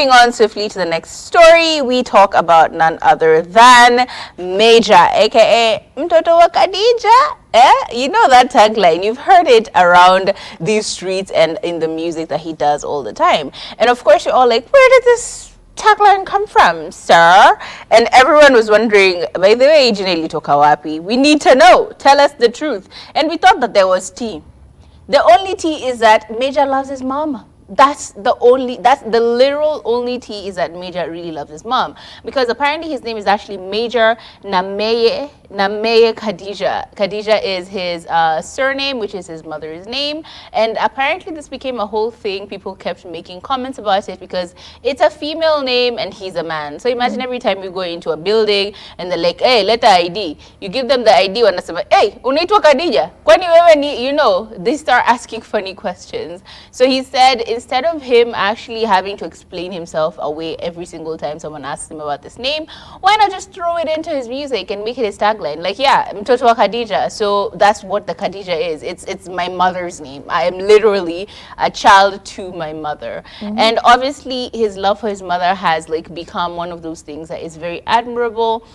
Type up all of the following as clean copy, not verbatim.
moving on swiftly to the next story, we talk about none other than Mejja, aka Mtoto wa Khadija. You know that tagline. You've heard it around these streets and in the music that he does all the time. And of course, you're all like, where did this tagline come from, sir? And everyone was wondering, by the way, Jineli toka wapi? We need to know. Tell us the truth. And we thought that there was tea. The only tea is that Mejja loves his mom. That's the literal only tea, is that Mejja really loves his mom, because apparently his name is actually Major Nameye Khadija. Khadija is his surname, which is his mother's name, and apparently this became a whole thing. People kept making comments about it because it's a female name and he's a man. So imagine every time you go into a building and they're like, hey, letter ID, you give them the ID, wanasema, hey, unaitwa Khadija, kwani wewe ni, you know, they start asking funny questions. So he said, instead of him actually having to explain himself away every single time someone asks him about this name, why not just throw it into his music and make it his tagline? Like, yeah, Mtoto wa Khadija. So that's what the Khadija is. It's my mother's name. I am literally a child to my mother. And obviously his love for his mother has like become one of those things that is very admirable.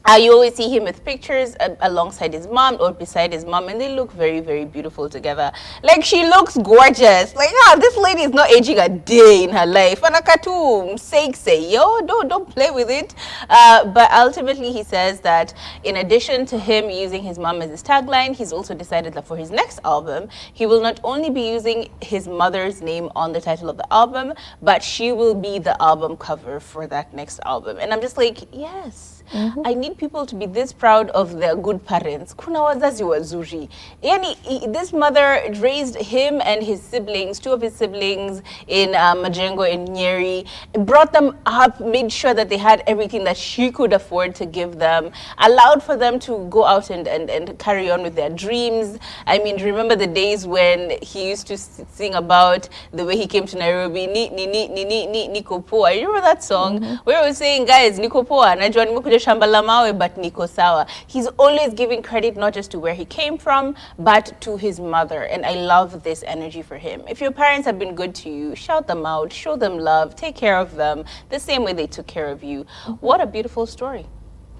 You always see him with pictures alongside his mom or beside his mom, and they look very, very beautiful together. Like, she looks gorgeous. Like, this lady is not aging a day in her life. Anakatum, say, yo, don't play with it. But ultimately, he says that in addition to him using his mom as his tagline, he's also decided that for his next album, he will not only be using his mother's name on the title of the album, but she will be the album cover for that next album. And I'm just like, yes. I need people to be this proud of their good parents. Kuna wazazi wazuri. Yani, this mother raised him and his siblings, two of his siblings in Majengo and Nyeri, brought them up, made sure that they had everything that she could afford to give them, allowed for them to go out and carry on with their dreams. I mean, remember the days when he used to sing about the way he came to Nairobi, niko poa. You remember that song? Where he was saying, guys, niko poa, najua nimekuja shamba la mawe, but niko sawa. He's always giving credit not just to where he came from, but to his mother. And I love this energy for him. If your parents have been good to you, shout them out, show them love, take care of them the same way they took care of you. What a beautiful story.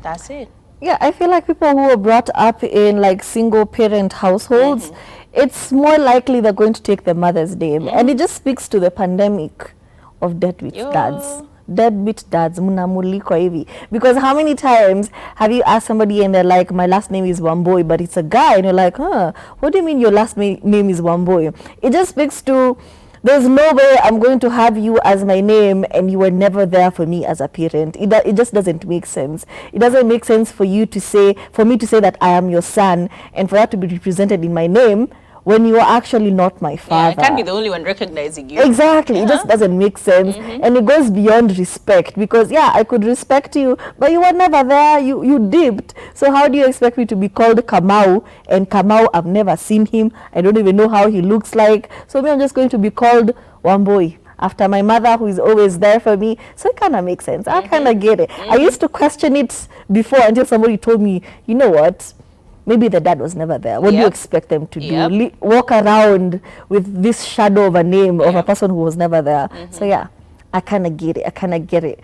That's it. Yeah, I feel like people who are brought up in like single parent households, it's more likely they're going to take their mother's name. And it just speaks to the pandemic of deadbeat dads. Deadbeat dads, munamuliko hivi. Because how many times have you asked somebody and they're like, my last name is Wamboi, but it's a guy, and you're like, what do you mean your last name is Wamboi? It just speaks to, there's no way I'm going to have you as my name and you were never there for me as a parent. It just doesn't make sense. It doesn't make sense for you to say, for me to say that I am your son and for that to be represented in my name when you are actually not my father. Yeah, I can't be the only one recognizing you. Exactly. It just doesn't make sense. And it goes beyond respect, because yeah, I could respect you, but you were never there. You dipped. So how do you expect me to be called Kamau? And Kamau, I've never seen him. I don't even know how he looks like. So me, I'm just going to be called Wamboi after my mother, who is always there for me. So it kind of makes sense. I kind of get it. I used to question it before until somebody told me, you know what? Maybe the dad was never there. What do you expect them to do? Walk around with this shadow of a name of a person who was never there. So yeah, I kind of get it.